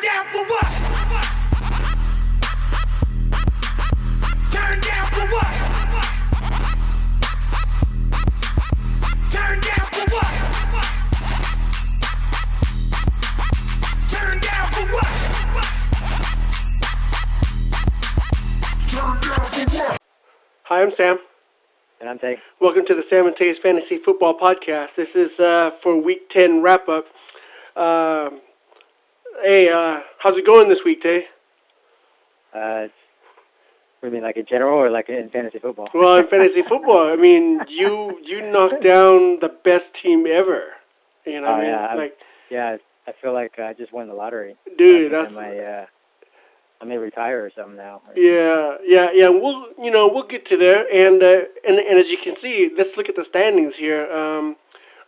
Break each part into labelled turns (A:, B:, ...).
A: down for what? Turn down for what? Turn down for what? Turn down for what? Turn down for what?
B: Hi, I'm Sam.
C: And I'm Tay.
B: Welcome to the Sam and Tay's Fantasy Football Podcast. This is for Week 10 wrap-up. Hey, how's it going this week, Tay?
C: You mean like in general or like in fantasy football?
B: Well, in fantasy football, I mean, you knocked down the best team ever. You know what I mean?
C: Yeah, I feel like I just won the lottery.
B: Dude,
C: I may retire or something now.
B: Yeah. We'll get to there, and as you can see, let's look at the standings here.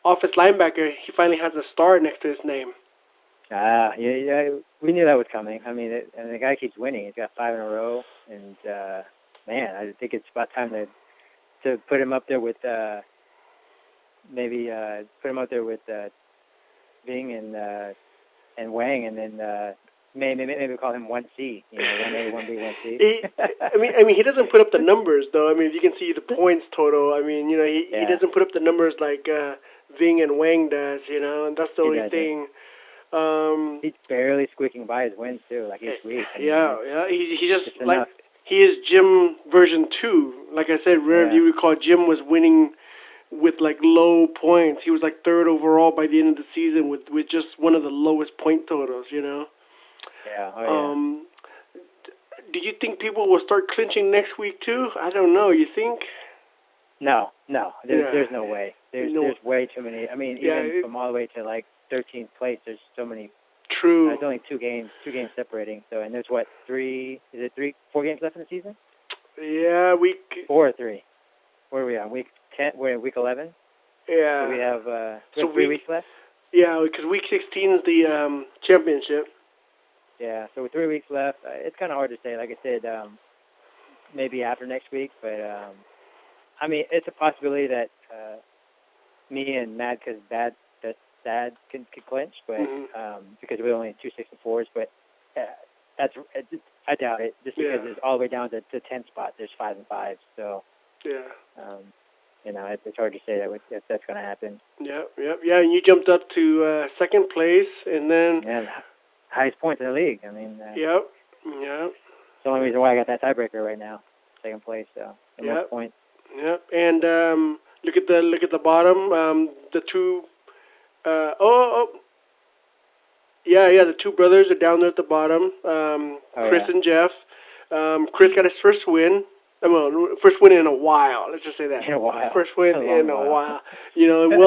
B: Offense linebacker, he finally has a star next to his name.
C: Yeah, we knew that was coming. I mean, and the guy keeps winning. He's got 5 in a row, and man, I think it's about time to put him up there with Bing and Wang, and then maybe call him 1C. You know, 1A, 1B, 1C.
B: I mean, he doesn't put up the numbers though. I mean, if you can see the points total. I mean, you know, he doesn't put up the numbers like Ving and Wang does. You know, and that's the only thing.
C: He's barely squeaking by his wins too. Like he's weak.
B: He just like enough. He is Jim version 2. Like I said, if you recall, Jim was winning with like low points. He was like 3rd overall by the end of the season with just one of the lowest point totals. You know.
C: Yeah.
B: Do you think people will start clinching next week too? I don't know. You think?
C: No. There's no way. There's way too many. I mean, even from all the way to like 13th place, there's so many.
B: True.
C: There's only two games separating. So, and there's 4 games left in the season?
B: Yeah, week
C: 4 or 3. Where are we on? Week 10? We're in week 11?
B: Yeah.
C: So we have 3 weeks left?
B: Yeah, because week 16 is the championship.
C: Yeah, so with 3 weeks left, it's kind of hard to say. Like I said, maybe after next week, but I mean, it's a possibility that me and Mad because Dad can clinch, but because we're only 2 6-4s, but I doubt it. Just because it's all the way down to 10 spot. There's 5 and 5, so it's hard to say if that's going to happen.
B: Yeah. And you jumped up to 2nd place, and then
C: highest points in the league. I mean,
B: Yep.
C: It's the only reason why I got that tiebreaker right now, 2nd place. So the most points.
B: Yep. And look at the bottom. The two. The two brothers are down there at the bottom. Chris and Jeff. Chris got his first win. First win in a while. Let's just say that.
C: In a while.
B: First win in a while. You know, and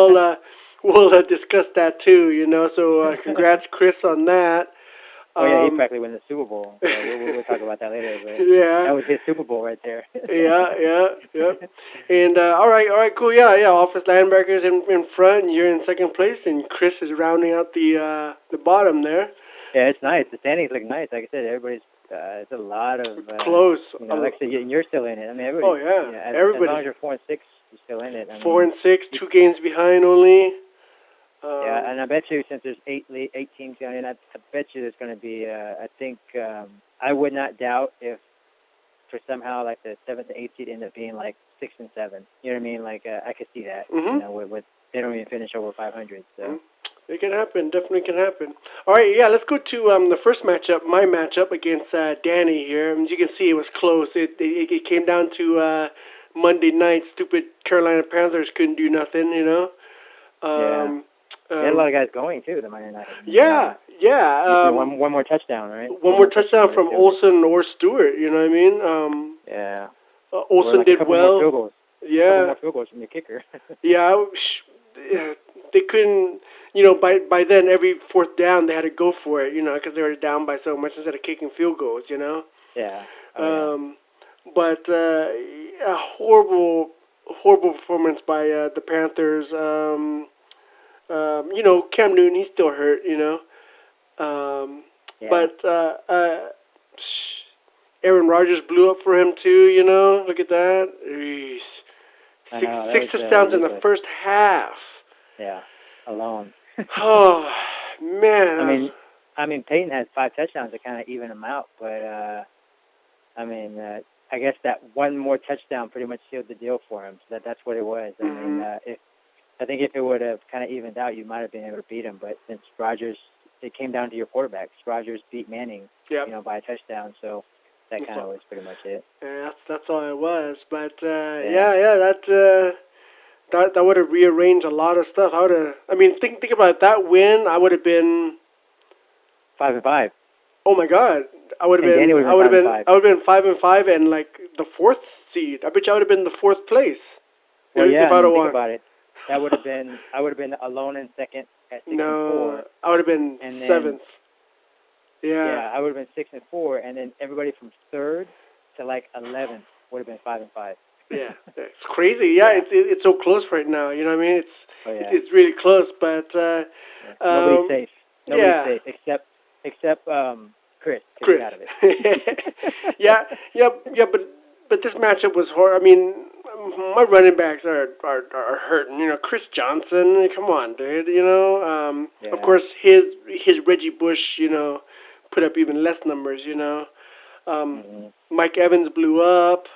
B: we'll discuss that too. You know, so congrats, Chris, on that.
C: He practically won the Super Bowl. So we'll talk about that later. But that was his Super Bowl right there.
B: Yeah. And all right, cool. Yeah. Offense linebackers in front, and you're in 2nd place, and Chris is rounding out the bottom there.
C: Yeah, it's nice. The standings look nice. Like I said, everybody's. It's a lot of
B: close.
C: You know, like I said, you're still in it. I mean, everybody.
B: Oh yeah, everybody.
C: As long as you're 4 and 6, you're still in it.
B: 4 and 6, 2 games behind only.
C: And I bet you since there's 8 teams going in, I bet you there's going to be. I think I would not doubt if for somehow like the 7th to 8th seed end up being like 6 and 7. You know what I mean? Like I could see that.
B: Mm-hmm.
C: You know, with they don't even finish over 500. So.
B: It can happen. Definitely can happen. All right, let's go to the first matchup, my matchup against Danny here. As you can see, it was close. It came down to Monday night. Stupid Carolina Panthers couldn't do nothing, you know.
C: They had a lot of guys going, too, the Monday night.
B: Yeah.
C: One more touchdown, right?
B: One more touchdown from Olsen or Stewart, you know what I mean? Olsen did well.
C: More field goals.
B: Yeah.
C: A couple more field goals from the kicker.
B: They couldn't, you know, by then every 4th down they had to go for it, you know, because they were down by so much instead of kicking field goals, you know.
C: Yeah.
B: But a horrible performance by the Panthers. You know, Cam Newton, he's still hurt, you know. But Aaron Rodgers blew up for him too, you know. Look at that. Six touchdowns in the first half.
C: Yeah, alone.
B: Oh, man.
C: I mean, I mean, Peyton has 5 touchdowns to kind of even him out, but I guess that one more touchdown pretty much sealed the deal for him. So that's what it was. I think if it would have kind of evened out, you might have been able to beat him. But since Rodgers, it came down to your quarterbacks. Rodgers beat Manning, by a touchdown. So that kind of was pretty much it.
B: Yeah, that's all it was. But that would have rearranged a lot of stuff. Think about it. That win. I would have been
C: 5-5.
B: Oh my God! I would have been 5-5, and like the 4th seed. I bet you I would have been the 4th place.
C: Well, yeah. Think about it. That would have been. I would have been alone in second at 6-4.
B: I would have been 7th.
C: Yeah, I would have been 6-4, and then everybody from 3rd to like 11th would have been 5-5.
B: Yeah, it's crazy. Yeah, it's so close right now. You know what I mean? It's really close, but
C: nobody's safe. Nobody's safe except Chris. Chris. Out of it.
B: But this matchup was horrible. I mean, my running backs are hurting. You know, Chris Johnson. Come on, dude. You know, of course his Reggie Bush. You know, put up even less numbers. You know, Mike Evans blew up.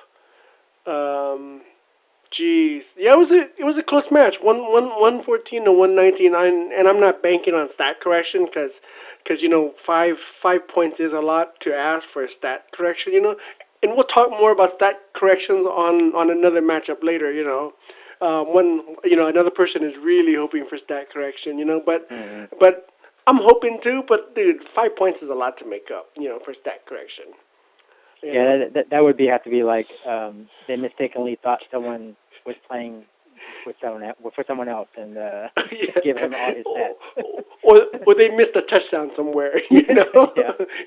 B: It was a close match. 114 to 119. And I'm not banking on stat correction because you know 5 points is a lot to ask for a stat correction. You know, and we'll talk more about stat corrections on another matchup later. You know, another person is really hoping for stat correction. You know, but I'm hoping too. But dude, 5 points is a lot to make up. You know, for stat correction.
C: Yeah, that would have to be like they mistakenly thought someone was playing with someone else and give him all his stats.
B: or they missed a touchdown somewhere, you know,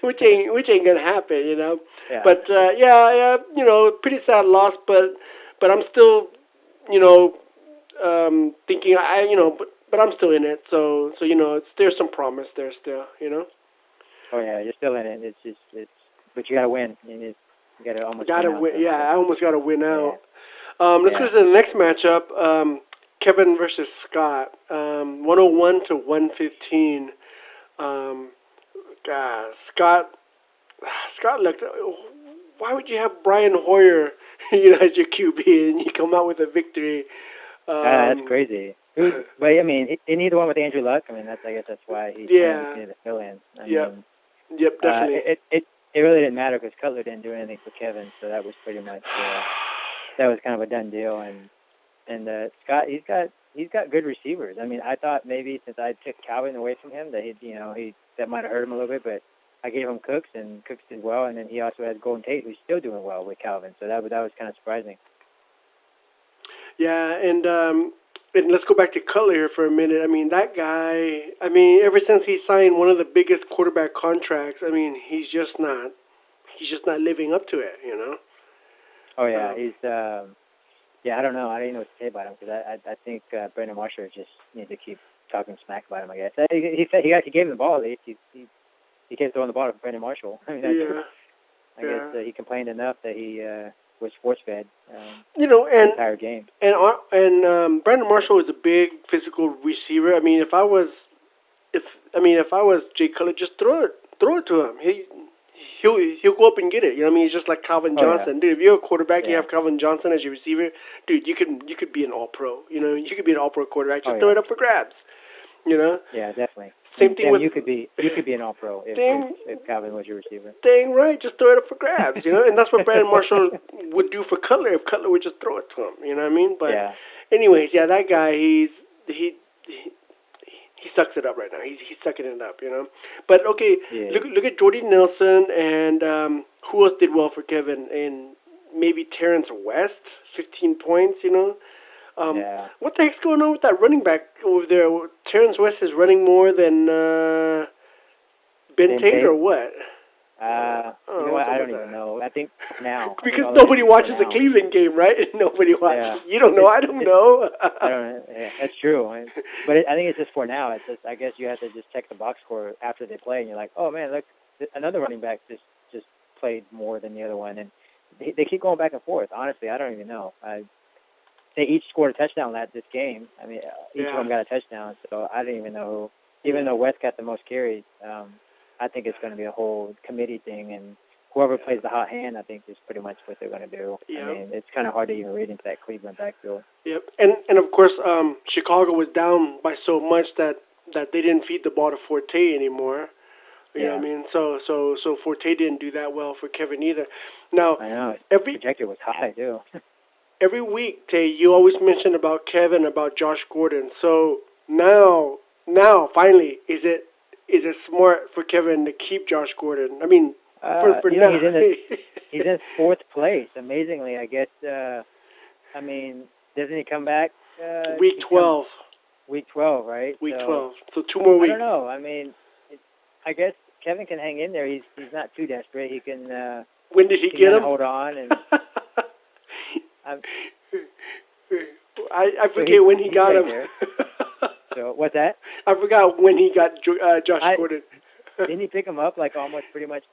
B: which ain't gonna happen, you know.
C: Yeah.
B: But you know, pretty sad loss, but I'm still, you know, thinking but I'm still in it, so you know, there's some promise there still, you know.
C: Oh yeah, you're still in it. But you gotta win. You gotta almost
B: win. Yeah, I almost gotta win out.
C: Yeah.
B: Let's go to the next matchup. Kevin versus Scott. 101 to 115. Scott looked. Why would you have Brian Hoyer, you know, as your QB and you come out with a victory?
C: That's crazy. But I mean, in either one with Andrew Luck. I mean, I guess that's why he's the fill-in.
B: Yep, definitely.
C: It really didn't matter because Cutler didn't do anything for Kevin, so that was pretty much that was kind of a done deal. And Scott, he's got good receivers. I mean, I thought maybe since I took Calvin away from him that that might have hurt him a little bit, but I gave him Cooks and Cooks did well, and then he also has Golden Tate who's still doing well with Calvin, so that was kind of surprising.
B: Yeah, and let's go back to Cutler here for a minute. I mean, that guy, ever since he signed one of the biggest quarterback contracts, I mean, he's just not living up to it, you know?
C: Oh, yeah. I don't know. I don't even know what to say about him because I think Brandon Marshall just needs to keep talking smack about him, I guess. He said he gave him the ball. He kept throwing the ball to Brandon Marshall. I guess he complained enough that he was force-fed the entire game.
B: And Brandon Marshall is a big physical receiver. I mean, if I was Jay Cutler, just throw it to him. He'll go up and get it. You know what I mean? He's just like Calvin Johnson.
C: Yeah.
B: Dude, if you're a quarterback, you have Calvin Johnson as your receiver. Dude, you could be an All-Pro. You know, you could be an All-Pro quarterback. Just throw it up for grabs. You know?
C: Yeah, definitely.
B: Same thing with
C: you could be an All-Pro if Calvin was your receiver.
B: Dang right, just throw it up for grabs, you know. And that's what Brandon Marshall would do for Cutler if Cutler would just throw it to him. You know what I mean? But anyways, that guy, he sucks it up right now. He's sucking it up, you know. But okay, look at Jordy Nelson and who else did well for Kevin? And maybe Terrence West, 15 points, you know. What the heck's going on with that running back over there? Terrence West is running more than Ben Tate or what?
C: I don't even know. I think now.
B: Because nobody watches the Cleveland game, right? Nobody watches. You don't know. I don't know.
C: I don't know. Yeah, that's true. But I think it's just for now. It's just, I guess you have to just check the box score after they play, and you're like, oh man, look, another running back just played more than the other one, and they keep going back and forth. Honestly, I don't even know. They each scored a touchdown this game. I mean, each of them got a touchdown, so I didn't even know who. Even though West got the most carries, I think it's going to be a whole committee thing, and whoever plays the hot hand, I think is pretty much what they're going to do.
B: Yeah.
C: I mean, it's kind of hard to even read into that Cleveland backfield.
B: Yep. And of course, Chicago was down by so much that they didn't feed the ball to Forte anymore. You know what I mean? So Forte didn't do that well for Kevin either. Now,
C: I know.
B: every
C: Projected was high too.
B: every week, Tay, you always mention about Kevin, about Josh Gordon. So now finally, is it smart for Kevin to keep Josh Gordon? I mean, for
C: you know,
B: now.
C: he's in fourth place. Amazingly, I guess. I mean, doesn't he come back?
B: Week 12.
C: Week 12, right?
B: Week 12. So 2 more weeks.
C: I don't know. I mean, I guess Kevin can hang in there. He's not too desperate. He can.
B: When did he get him?
C: Hold on and.
B: I forget when he got him.
C: So what's that?
B: I forgot when he got Josh Gordon.
C: Didn't he pick him up like almost pretty much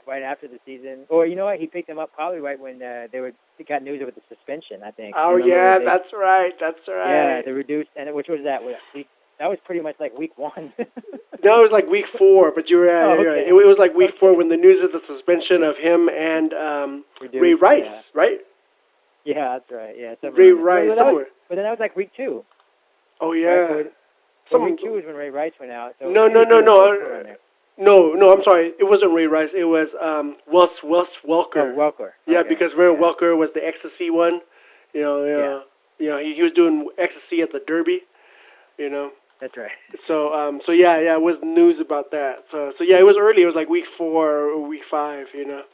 C: right after the season? Or you know what? He picked him up probably right when he got news of the suspension. I think.
B: Oh yeah, that's right.
C: Yeah, the reduced, and which was that week. That was pretty much like week 1.
B: No, it was like week 4, but you're right.
C: Okay.
B: It was like week 4 when the news of the suspension of him and Ray Rice, right?
C: Yeah, that's right. Yeah,
B: Ray Rice.
C: But then that was like week 2.
B: Oh yeah.
C: Right? So week 2 was when Ray Rice went out. So
B: No. No, I'm sorry. It wasn't Ray Rice. It was Wes Welker.
C: Oh, Welker.
B: Yeah,
C: Okay.
B: because remember Welker was the ecstasy one. You know, he was doing ecstasy at the Derby. You know.
C: That's right.
B: So yeah, it was news about that. So yeah, it was early. It was like week 4 or week 5. You know.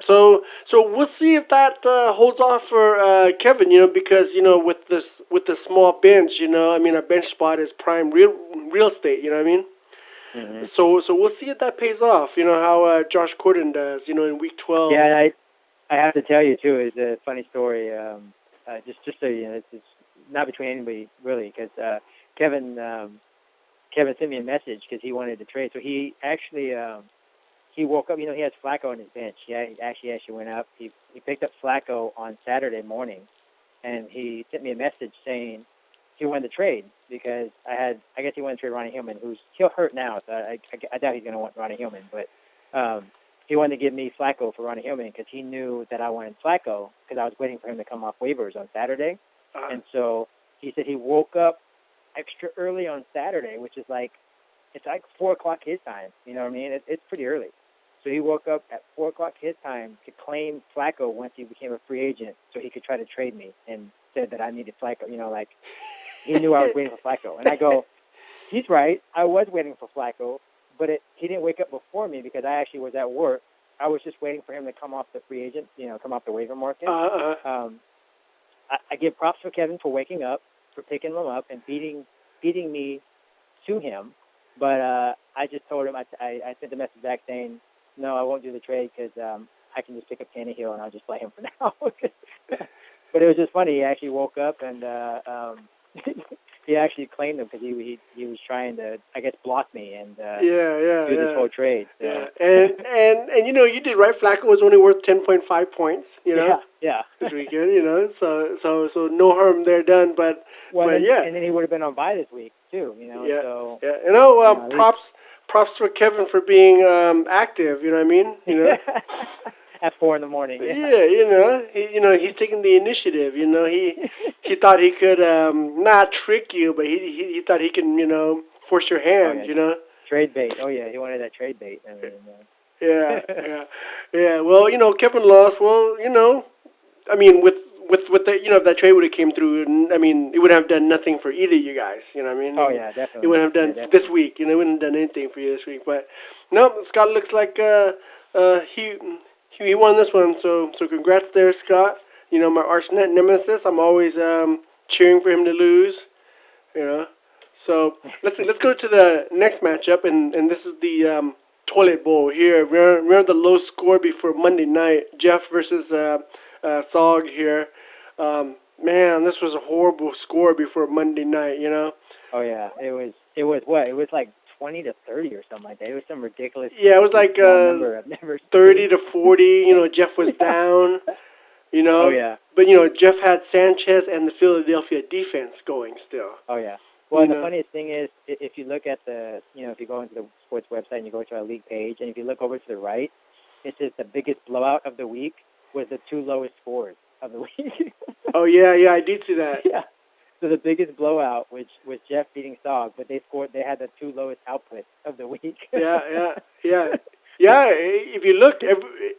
B: So we'll see if that holds off for Kevin. You know, because with the small bench, I mean, a bench spot is prime real estate. You know what I mean?
C: Mm-hmm.
B: So we'll see if that pays off. You know how Josh Gordon does. In week 12.
C: Yeah, and I have to tell you too. It's a funny story. Just so you know, it's not between anybody really, because Kevin sent me a message because he wanted to trade. So he actually he woke up. He has Flacco on his bench. Yeah, he actually went up. He picked up Flacco on Saturday morning, and he sent me a message saying he wanted to trade because I guess he wanted to trade Ronnie Hillman, who's hurt now. So I doubt he's going to want Ronnie Hillman, but he wanted to give me Flacco for Ronnie Hillman because he knew that I wanted Flacco because I was waiting for him to come off waivers on Saturday, and so he said he woke up extra early on Saturday, which is it's like 4:00 his time. You know what I mean? It's pretty early. So he woke up at 4:00 his time to claim Flacco once he became a free agent, so he could try to trade me, and said that I needed Flacco. He knew I was waiting for Flacco, and I go, he's right. I was waiting for Flacco, but he didn't wake up before me because I actually was at work. I was just waiting for him to come off the free agent, come off the waiver market. I give props for Kevin for waking up, for picking him up and beating me to him, but I just told him I sent the message back saying no, I won't do the trade because I can just pick up Tannehill and I'll just play him for now. But it was just funny. He actually woke up and he actually claimed him because he was trying to, I guess, block me and do this whole trade. So.
B: Yeah, and you did right. Flacco was only worth 10.5 points.
C: Yeah.
B: This weekend. So no harm there done. But
C: and then he would have been on bye this week too.
B: Yeah.
C: So,
B: yeah. Props for Kevin for being active. You know what I mean?
C: At 4 a.m.
B: Yeah. He's taking the initiative. He thought he could not trick you, but he thought he can force your hand.
C: Trade bait. Oh yeah, he wanted that trade bait. I mean,
B: yeah. Well, Kevin lost. Well, I mean, with the if that trade would have came through, I mean, it would have done nothing for either of you guys. You know what I mean?
C: Oh yeah, definitely.
B: It wouldn't have done this week. It wouldn't have done anything for you this week. But no, Scott looks like he won this one. So congrats there, Scott. My arch nemesis. I'm always cheering for him to lose. So let's go to the next matchup, and this is the Toilet Bowl here. We're the low score before Monday night. Jeff versus Sog here. Man, this was a horrible score before Monday night.
C: Oh yeah, it was what? It was like 20-30 or something like that. It was some ridiculous.
B: Yeah, it was like
C: number I've never
B: 30-40. Jeff was down.
C: Oh yeah.
B: But Jeff had Sanchez and the Philadelphia defense going still.
C: Oh yeah. Well,
B: You
C: the
B: know.
C: funniest thing is, if you look at the, if you go into the sports website and you go to our league page, and if you look over to the right, it says the biggest blowout of the week was the two lowest scores of the week.
B: Oh yeah, I did see that.
C: Yeah. So the biggest blowout, which was Jeff beating Sog, but they had the two lowest outputs of the week.
B: Yeah. If you look,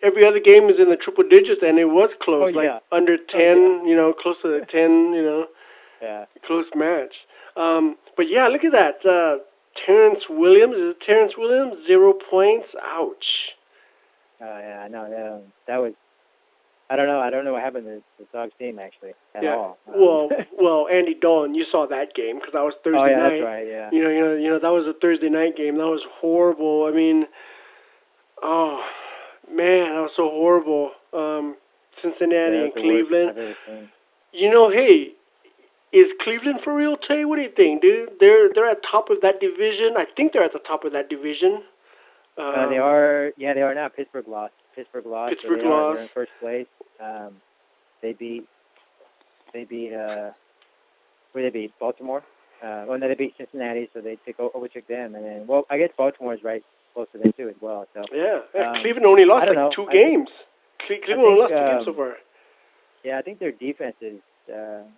B: every other game is in the triple digits, and it was close,
C: Oh,
B: like
C: yeah.
B: under 10. Close to the 10.
C: Yeah.
B: Close match. But yeah, look at that. Terrence Williams. Is it Terrence Williams? 0 points. Ouch.
C: Yeah, I know. That was. I don't know what happened to the Sox team actually at all.
B: Well, Andy Dolan, you saw that game because that was Thursday
C: oh yeah,
B: night.
C: that's right. Yeah.
B: That was a Thursday night game. That was horrible. I mean, oh man, that was so horrible. Cincinnati and Cleveland. Hey, is Cleveland for real? Tay, what do you think, dude? They're at top of that division. I think they're at the top of that division.
C: They are. Yeah, they are now. Pittsburgh lost.
B: Pittsburgh
C: so
B: lost.
C: They're in first place. They beat. Who did they beat? Baltimore. No, they beat Cincinnati, so they overtook them. And then, I guess Baltimore is right close to them too as well. So
B: yeah, Cleveland only lost like 2 games. Cleveland only lost 2 games so far.
C: Yeah, I think their defense is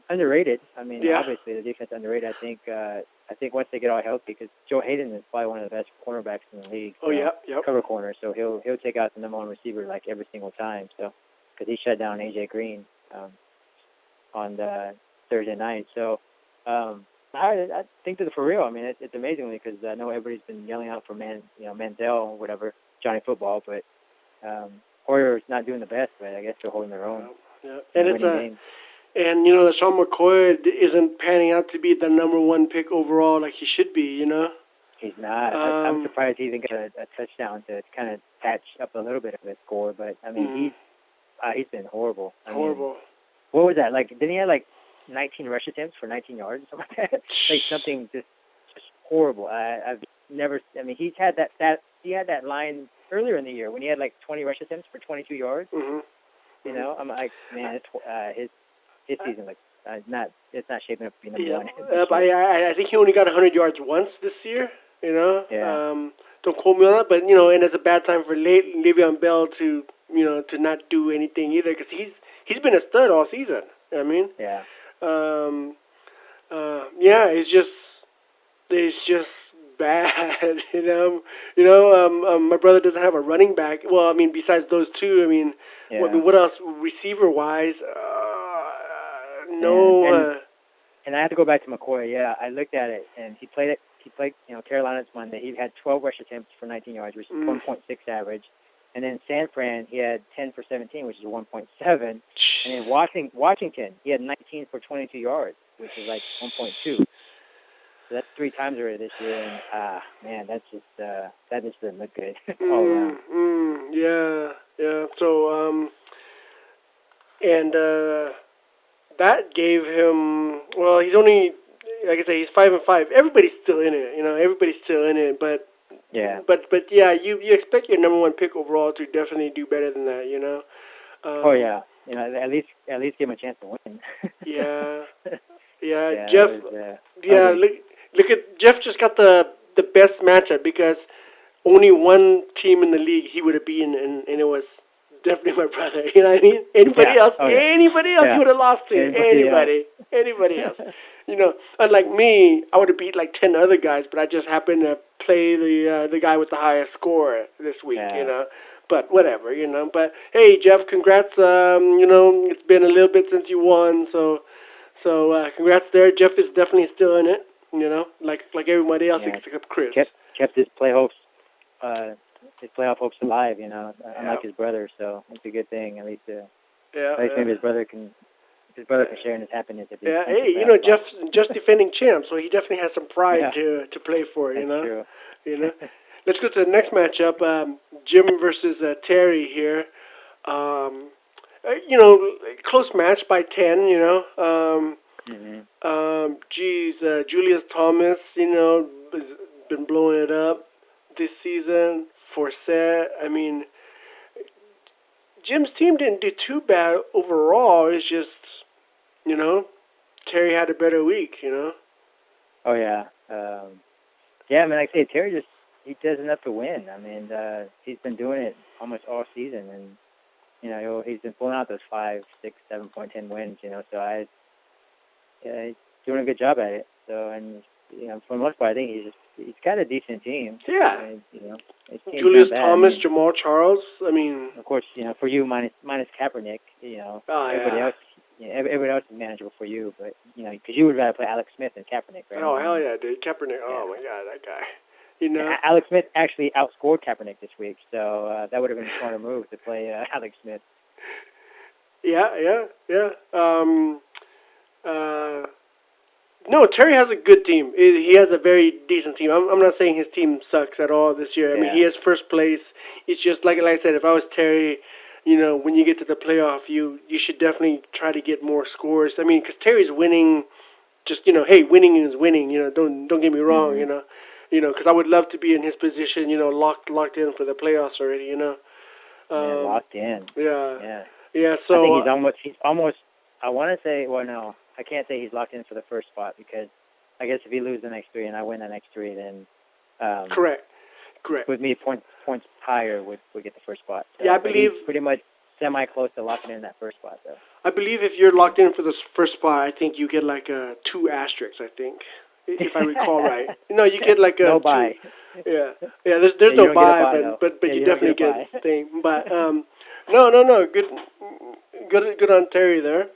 C: underrated. I mean, obviously the defense is underrated. I think once they get all healthy, because Joe Hayden is probably one of the best cornerbacks in the league.
B: Oh yeah, yep.
C: Cover corner, so he'll take out the number one receiver like every single time. So because he shut down AJ Green on the Thursday night. So I think that for real. I mean, it's amazing because I know everybody's been yelling out for Manziel or whatever, Johnny Football, but Warriors not doing the best, but I guess they're holding their own.
B: Yeah. And Sean McCoy isn't panning out to be the number 1 pick overall like he should be.
C: He's not. I'm surprised he even got a touchdown to kind of patch up a little bit of his score. But I mean, he's been horrible.
B: Horrible.
C: What was that like? Didn't he have like 19 rush attempts for 19 yards or something like that? Like something just horrible. I've never. I mean, he had that line earlier in the year when he had like 20 rush attempts for 22 yards.
B: Mm-hmm.
C: I'm like, man, his season it's not shaping up to be number 1.
B: I think he only got 100 yards once this year.
C: Yeah.
B: Don't quote me on it, but and it's a bad time for Le'Veon Bell to to not do anything either because he's been a stud all season. I mean.
C: Yeah.
B: It's just bad. My brother doesn't have a running back. Well, I mean, besides those 2, I mean, what else receiver wise? No.
C: And I have to go back to McCoy. Yeah, I looked at it, and he played Carolina this Monday. He had 12 rush attempts for 19 yards, which is 1.6 average. And then San Fran, he had 10 for 17, which is 1.7. And then Washington, he had 19 for 22 yards, which is like 1.2. So that's 3 times already this year. And man, that just didn't look good all around.
B: Yeah. So that gave him. Well, he's only, like I say, he's 5-5. Everybody's still in it. Everybody's still in it, but.
C: Yeah.
B: But yeah, you expect your number 1 pick overall to definitely do better than that,
C: oh yeah, at least give him a chance to win.
B: Yeah. Jeff. Look at Jeff just got the best matchup because only 1 team in the league he would have beaten, and it was definitely my brother. You know what I mean? Anybody else he would have lost to. Anybody else. Unlike me, I would have beat like 10 other guys, but I just happened to play the guy with the highest score this week.
C: Yeah.
B: But whatever. But hey, Jeff, congrats. It's been a little bit since you won, so congrats there. Jeff is definitely still in it. Like everybody else except Chris.
C: Kept his playoff hopes alive. Unlike his brother, so it's a good thing. At least maybe his brother can share in his happiness.
B: Hey, Jeff's just defending champ, so he definitely has some pride to play for.
C: That's true.
B: Let's go to the next matchup. Jim versus Terry here. Close match by 10. Julius Thomas, has been blowing it up this season. Forsett, I mean, Jim's team didn't do too bad overall. It's just, Terry had a better week.
C: Oh yeah. Yeah, I mean, like I say, Terry he does enough to win. I mean, he's been doing it almost all season, and he's been pulling out those 5, 6, 7.10 wins. So he's doing a good job at it. So, and for the most part, I think he's got a decent team.
B: Yeah.
C: And, his team's
B: Julius
C: not bad.
B: Thomas,
C: I mean,
B: Jamal Charles. I mean,
C: of course, for you minus Kaepernick, everybody else. Everybody else is manageable for you, but because you would rather play Alex Smith than Kaepernick, right?
B: Oh hell yeah, dude, Kaepernick. Oh my God, that guy.
C: Alex Smith actually outscored Kaepernick this week, so that would have been a smarter move to play Alex Smith.
B: Yeah. No, Terry has a good team. He has a very decent team. I'm not saying his team sucks at all this year. I mean, he has first place. It's just like I said, if I was Terry, when you get to the playoff, you should definitely try to get more scores. I mean, because Terry's winning. Just hey, winning is winning. Don't get me wrong.
C: Mm-hmm.
B: Because I would love to be in his position. Locked in for the playoffs already.
C: Locked in.
B: Yeah. So
C: I think he's almost. I want to say, well, no, I can't say he's locked in for the first spot because I guess if he loses the next 3 and I win the next 3, then
B: correct.
C: With me, points higher would get the first spot. So,
B: yeah, I believe
C: he's pretty much semi close to locking in that first spot, though.
B: I believe if you're locked in for the first spot, I think you get like a 2 asterisks. I think, if I recall right. No, you get like a
C: no buy.
B: Yeah. There's no buy, but you definitely get the thing. But no, good on Terry there.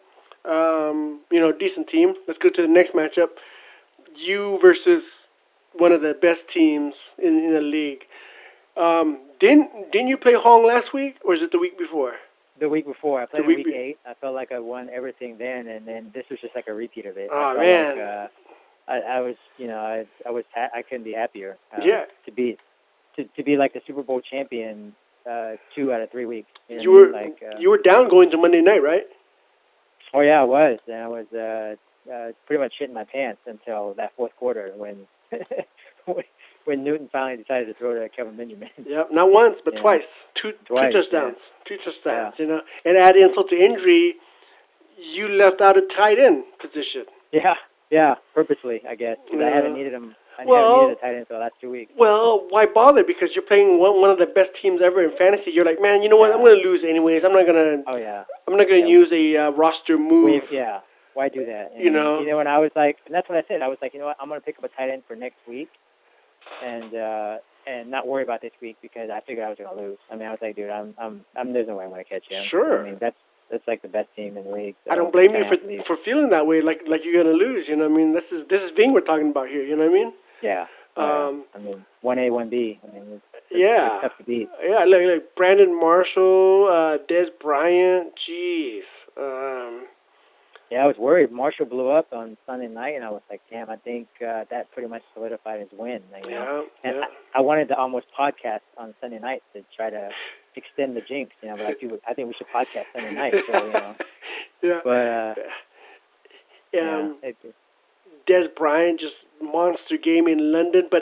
B: Decent team. Let's go to the next matchup. You versus one of the best teams in the league. Didn't you play Hong last week, or is it the week before?
C: The week before. I played week 8. I felt like I won everything then, and then this was just like a repeat of it.
B: Oh man.
C: I couldn't be happier. To be like the Super Bowl champion 2 out of 3 weeks.
B: You were down going to Monday night, right?
C: Oh yeah, I was. And I was pretty much shitting my pants until that fourth quarter when when Newton finally decided to throw to Kelvin Benjamin.
B: Yep, not once but twice. Two touchdowns.
C: Yeah.
B: 2 touchdowns. And add insult to injury, you left out a tight end position.
C: Yeah, purposely, I guess, because I haven't needed him. I haven't needed a tight end for the last 2 weeks.
B: Well, why bother? Because you're playing one of the best teams ever in fantasy. You're like, man, you know what? I'm going to lose anyways. I'm not going to.
C: Oh yeah.
B: I'm not going to use a roster move.
C: Why do that?
B: And,
C: and I was like, and that's what I said. I was like, you know what? I'm going to pick up a tight end for next week, and not worry about this week because I figured I was going to lose. I mean, I was like, dude, there's no way I'm going to catch him.
B: Sure.
C: I mean, that's like the best team in the league. So
B: I don't blame you for feeling that way, like you're going to lose. You know what I mean? This is Ving we're talking about here. You know what I mean?
C: Yeah. I mean, 1A, 1B. I mean,
B: it's
C: tough to beat.
B: Yeah, like Brandon Marshall, Des Bryant. Jeez.
C: Yeah, I was worried. Marshall blew up on Sunday night, and I was like, damn, I think that pretty much solidified his win. And I wanted to almost podcast on Sunday night to try to extend the jinx, but I think we should podcast Sunday night. So,
B: Yeah.
C: But,
B: Des Bryant, just monster game in London, but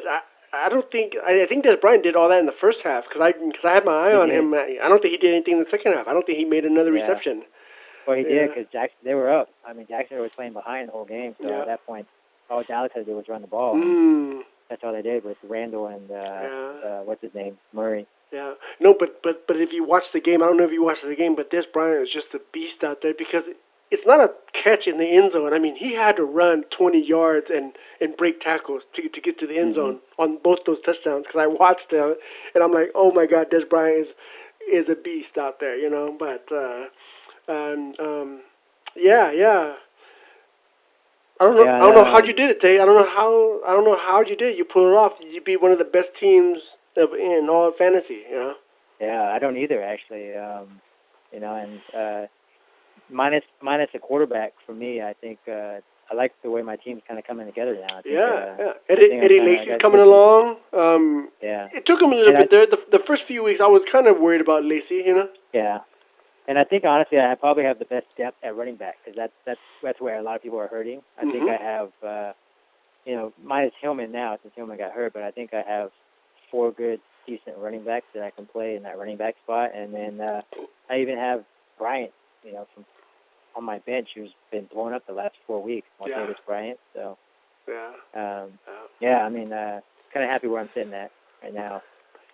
B: I don't think I think Des Bryant did all that in the first half because I had my eye on him. I don't think he did anything in the second half. I don't think he made another reception.
C: Well, he did because they were up. I mean, Jackson was playing behind the whole game, so at that point, all Dallas had to do was run the ball. That's all they did with Randall and what's his name, Murray.
B: Yeah, no, but if you watch the game, I don't know if you watched the game, but Des Bryant is just a beast out there because it's not a catch in the end zone. I mean, he had to run 20 yards and break tackles to get to the end zone on both those touchdowns because I watched them and I'm like, oh my God, Des Bryant is a beast out there, But yeah. I don't know how you did it, Tay. I don't know how you did it. You pulled it off. You beat one of the best teams in all of fantasy.
C: Yeah, I don't either actually. Minus a quarterback for me, I think I like the way my team's kind of coming together now. I think,
B: Eddie Lacy's coming along. It took him a little bit there. The first few weeks, I was kind of worried about Lacy.
C: Yeah, and I think honestly, I probably have the best depth at running back because that's where a lot of people are hurting. I think I have, minus Hillman now since Hillman got hurt, but I think I have 4 good, decent running backs that I can play in that running back spot, and then I even have Bryant, from on my bench who's been blown up the last 4 weeks. Martavis Bryant, so Yeah, I mean, kind of happy where I'm sitting at right now.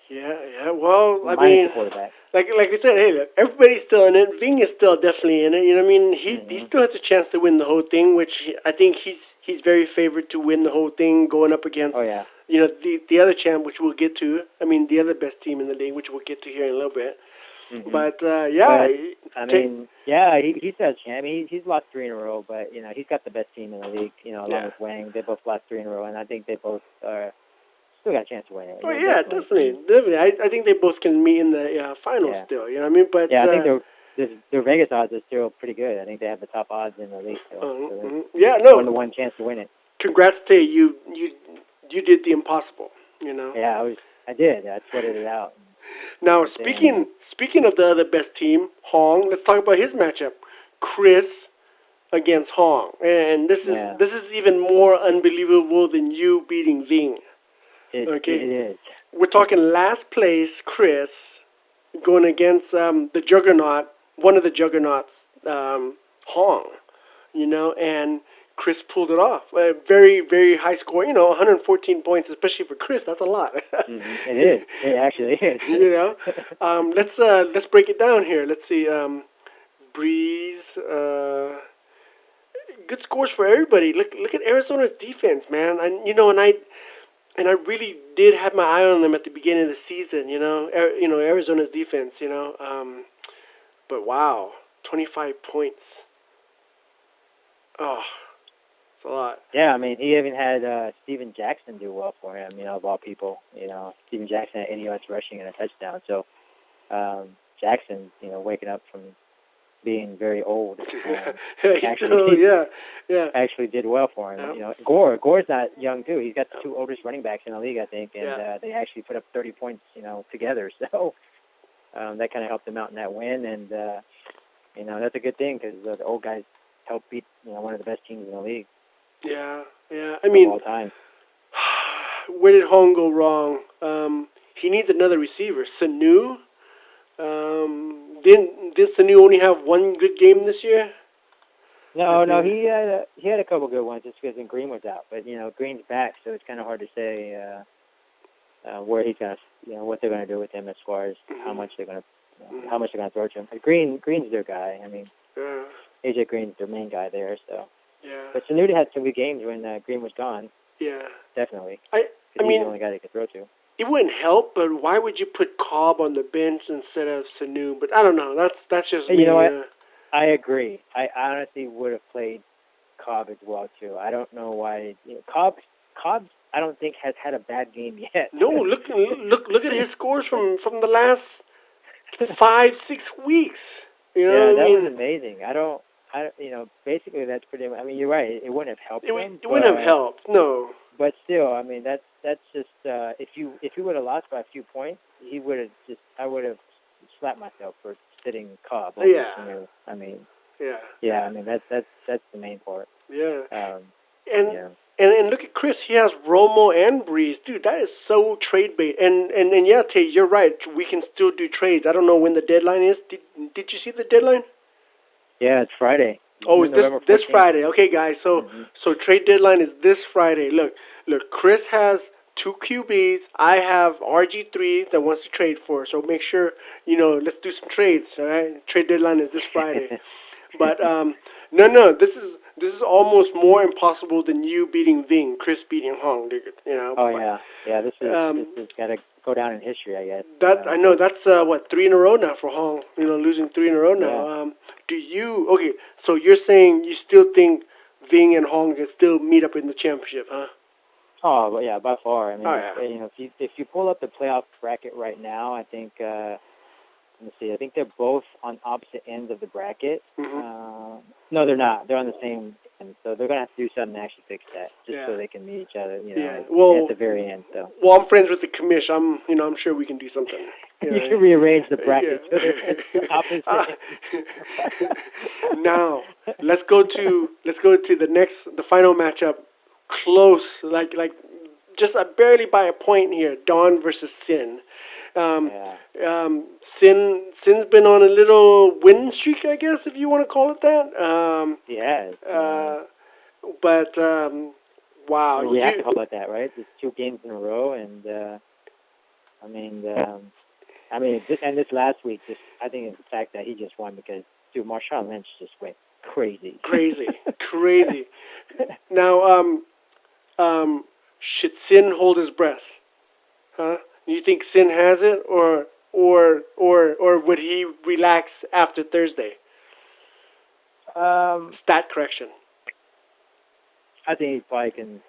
B: Yeah. Well, I
C: Minus
B: mean,
C: the quarterback.
B: like we said, hey, look, everybody's still in it. Ving is still definitely in it. You know what I mean? He still has a chance to win the whole thing, which I think he's very favored to win the whole thing, going up against
C: Oh yeah.
B: the other champ, which we'll get to. I mean, the other best team in the league, which we'll get to here in a little bit. But yeah,
C: But, I mean, yeah, he's a champ. He's lost 3 in a row, but you know he's got the best team in the league. You know, along with Wang, they both lost 3 in a row, and I think they both still got a chance to win it.
B: Oh yeah, definitely. I think they both can meet in the finals still. You know what I mean? But
C: yeah, I think their Vegas odds are still pretty good. I think they have the top odds in the league. So
B: yeah, no.
C: 1-to-1 chance to win it.
B: Congrats to you. You did the impossible. You know.
C: Yeah, I did. I sweated it out.
B: Now speaking of the other best team, Hong. Let's talk about his matchup. Chris against Hong, and this is even more unbelievable than you beating Ving.
C: It is.
B: We're talking last place Chris going against the juggernaut, one of the juggernauts, Hong. You know, and Chris pulled it off. A very, very high score. You know, 114 points, especially for Chris. That's a lot.
C: It is. It actually is.
B: You know, let's break it down here. Let's see. Breeze. Good scores for everybody. Look at Arizona's defense, man. And I really did have my eye on them at the beginning of the season. You know, Arizona's defense. You know, but wow, 25 points. Oh. A lot.
C: Yeah, I mean, he even had Steven Jackson do well for him, you know, of all people. You know, Steven Jackson had 80 yards rushing and a touchdown. So Jackson, you know, waking up from being very old, actually did well for him. You know, Gore's not young too. He's got the 2 oldest running backs in the league, I think, and they actually put up 30 points, you know, together. So that kind of helped them out in that win, and you know, that's a good thing because the old guys helped beat, you know, one of the best teams in the league.
B: Yeah. I mean,
C: all time.
B: Where did Hong go wrong? He needs another receiver. Sanu. Did Sanu only have one good game this year?
C: No, he had a couple good ones just because Green was out. But you know, Green's back, so it's kind of hard to say where he's gonna, you know, what they're gonna do with him as far as how much they're gonna throw to him. But Green's their guy. I mean, AJ Green's their main guy there, so.
B: Yeah.
C: But Sanu had some good games when Green was gone.
B: Yeah.
C: Definitely.
B: I mean,
C: he's the only guy they could throw to.
B: It wouldn't help, but why would you put Cobb on the bench instead of Sanu? But I don't know. That's just me.
C: You know what? I agree. I honestly would have played Cobb as well too. I don't know why. You know, Cobb I don't think has had a bad game yet.
B: No, look at his scores from the last 5-6 weeks. You know
C: that
B: what
C: was amazing. You know, basically that's pretty. I mean, you're right. It wouldn't have helped him.
B: It wouldn't have helped. No.
C: But still, I mean, that's just if you would have lost by a few points, I would have slapped myself for sitting Cobb. Sanu. I mean.
B: Yeah.
C: Yeah, I mean that's the main part.
B: Yeah.
C: And
B: look at Chris. He has Romo and Breeze. Dude, that is so trade bait. And yeah, Tay, you're right. We can still do trades. I don't know when the deadline is. Did you see the deadline?
C: Yeah, it's Friday.
B: Oh, it's this Friday. Okay, guys. So trade deadline is this Friday. Look. Chris has 2 QBs. I have RG3 that wants to trade for. So make sure, you know, let's do some trades. All right. Trade deadline is this Friday. But no. This is almost more impossible than you beating Ving, Chris beating Hong. You know.
C: Oh yeah. This is got to go down in history, I guess.
B: I know that's 3 in a row now for Hong. You know, losing 3 in a row now. Yeah. So you're saying you still think Ving and Hong can still meet up in the championship, huh?
C: Oh, well, yeah, by far. I mean, you know, if you pull up the playoff bracket right now, I think let me see. I think they're both on opposite ends of the bracket.
B: Mm-hmm.
C: No, they're not. They're on the same end, so they're gonna have to do something to actually fix that, so they can meet each other. You know, at the very end. So.
B: Well, I'm friends with the commish. I'm sure we can do something.
C: You can rearrange the bracket so they're opposite.
B: Now let's go to the final matchup. Close, like just barely by a point here. Dawn versus Sin. Sin's been on a little win streak, I guess, if you want to call it that.
C: Yes.
B: But Wow.
C: We have to call it that, right? It's 2 games in a row, and this last week, just I think it's the fact that he just won because Marshawn Lynch just went crazy.
B: Crazy. Now, should Sin hold his breath? Huh? Do you think Sin has it, or would he relax after Thursday? Stat correction.
C: I think he probably can.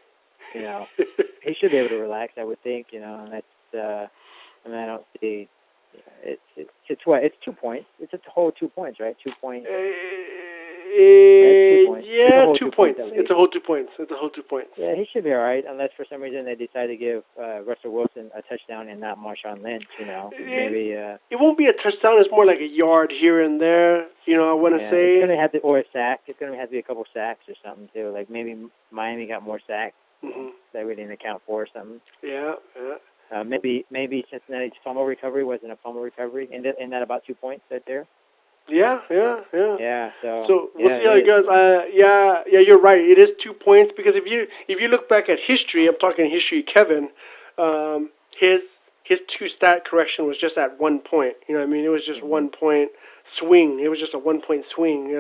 C: He should be able to relax. I would think. And that's. I don't see. It's what? It's 2 points. It's a whole 2 points, right? 2 points.
B: Yeah, 2 points. It's a whole 2 points.
C: Yeah, he should be all right, unless for some reason they decide to give Russell Wilson a touchdown and not Marshawn Lynch. Maybe.
B: It won't be a touchdown. It's more like a yard here and there. I want to say.
C: It's gonna have to, or a sack. It's gonna have to be a couple sacks or something too. Like maybe Miami got more sacks that we didn't account for or something.
B: Yeah.
C: Maybe Cincinnati's fumble recovery wasn't a fumble recovery. Isn't that about 2 points right there?
B: Yeah.
C: Yeah.
B: So we'll see how it goes. Yeah, you're right. It is 2 points because if you look back at history, I'm talking history, Kevin. His 2 stat correction was just at 1 point. You know what I mean? It was just 1 point swing. It was just a 1 point swing.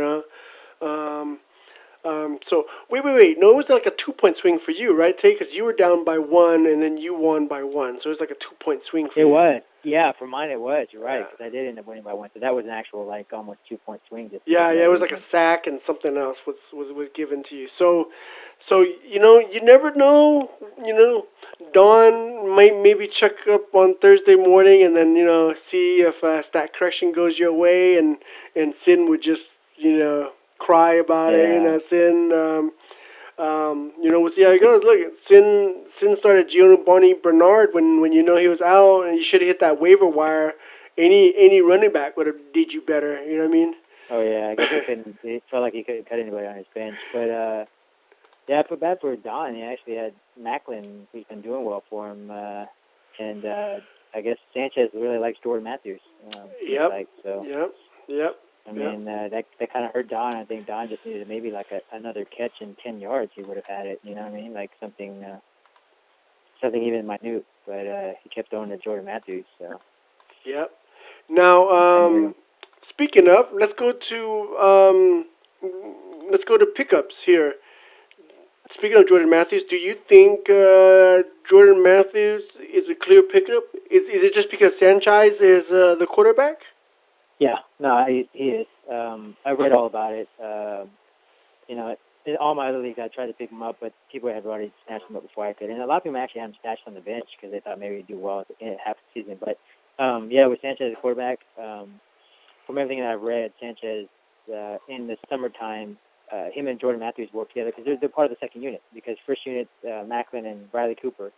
B: So wait. No, it was like a 2 point swing for you, right, Tay? Because you were down by 1 and then you won by 1. So it was like a 2 point swing for you.
C: It was. Yeah, for mine it was. You're right. Because I did end up winning by 1. So that was an actual almost 2 point swing.
B: Yeah. It was like a sack and something else was given to you. So you never know. Dawn might maybe check up on Thursday morning and then see if stat correction goes your way and Sin would just cry about it. Sin. We'll see how it goes. Look, Sin started Giovanni Bernard when he was out, and you should have hit that waiver wire. Any running back would have did you better. You know what I mean?
C: Oh yeah, I guess it felt like he couldn't cut anybody on his bench. But I feel bad for Don. He actually had Macklin, who's been doing well for him, and I guess Sanchez really likes Jordan Matthews.
B: Yep. Yep.
C: I mean, that kind of hurt Don. I think Don just needed maybe like another catch in 10 yards. He would have had it. You know what I mean? Like something even minute. But he kept throwing to Jordan Matthews. So.
B: Yep. Now, speaking of, let's go to pickups here. Speaking of Jordan Matthews, do you think Jordan Matthews is a clear pickup? Is it just because Sanchez is the quarterback?
C: Yeah, no, he is. I read all about it. In all my other leagues, I tried to pick him up, but people had already snatched him up before I could. And a lot of people actually had him stashed on the bench because they thought maybe he'd do well in half the season. But, with Sanchez as quarterback, from everything that I've read, Sanchez, in the summertime, him and Jordan Matthews work together because they're part of the second unit. Because first unit, Macklin and Bradley Cooper,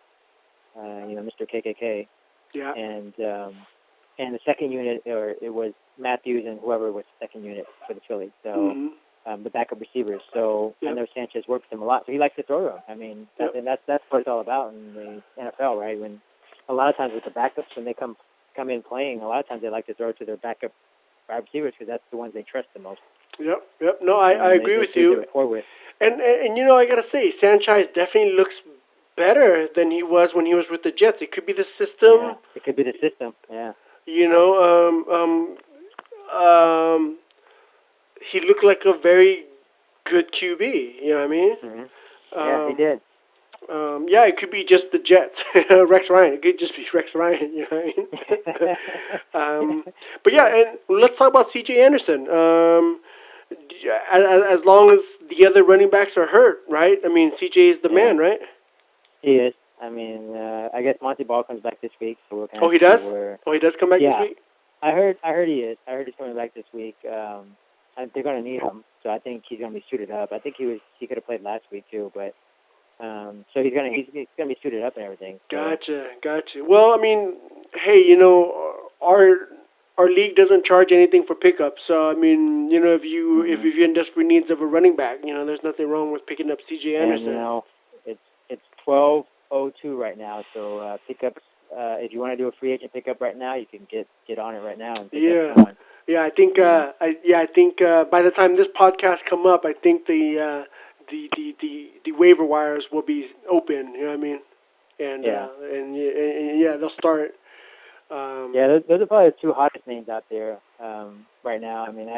C: Mr. KKK.
B: Yeah.
C: And the second unit, it was Matthews and whoever was second unit for the Phillies. So the backup receivers. So I know Sanchez works him a lot. So he likes to throw to him. I mean, that's what it's all about in the NFL, right? When a lot of times with the backups, when they come in playing, a lot of times they like to throw to their backup wide receivers because that's the ones they trust the most.
B: Yep. No, I agree with you. And I gotta say, Sanchez definitely looks better than he was when he was with the Jets. It could be the system.
C: Yeah, it could be the system. Yeah.
B: He looked like a very good QB. You know what I mean?
C: Mm-hmm. Yeah, he did.
B: It could be just the Jets, Rex Ryan. It could just be Rex Ryan. You know what I mean? But yeah, and let's talk about C.J. Anderson. As long as the other running backs are hurt, right? I mean, C.J. is the man, right?
C: He is. I mean, I guess Monty Ball comes back this week, so we'll kind of
B: he does? He does come back this week?
C: I heard he is. I heard he's coming back this week. They're going to need him, so I think he's going to be suited up. I think he could have played last week too, but so he's going to be suited up and everything. So.
B: Gotcha. Well, I mean, hey, our league doesn't charge anything for pickups, so I mean, if you're in desperate needs of a running back, there's nothing wrong with picking up C.J. Anderson.
C: And, it's 12:02 right now, so pickups. If you want to do a free agent pickup right now, you can get on it right now and pick up someone.
B: Yeah, I think by the time this podcast come up, I think the the waiver wires will be open. You know what I mean? And
C: Yeah.
B: and yeah, they'll start.
C: Yeah, those are probably the two hottest names out there right now. I mean,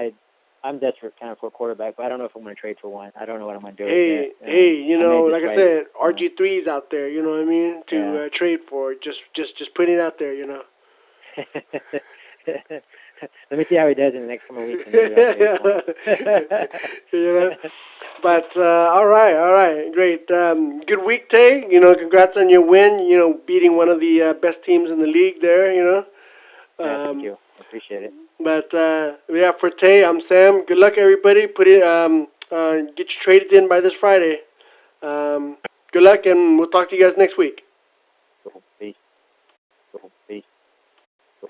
C: I'm desperate kind of for a quarterback, but I don't know if I'm going to trade for one. I don't know what I'm going to do.
B: Hey,
C: with it.
B: you know, like I said,
C: you know.
B: RG3's out there. You know what I mean? To trade for, just putting it out there. You know.
C: Let me see how he does in the next couple of weeks. And maybe I'll trade for him.
B: You know? But all right, great. Good week, Tay. You know, congrats on your win. You know, beating one of the best teams in the league there. You know.
C: Yeah, thank you. I appreciate it.
B: But yeah, for Tay, I'm Sam. Good luck, everybody. Put it, get you traded in by this Friday. Good luck, and we'll talk to you guys next week.
C: Cool. Peace.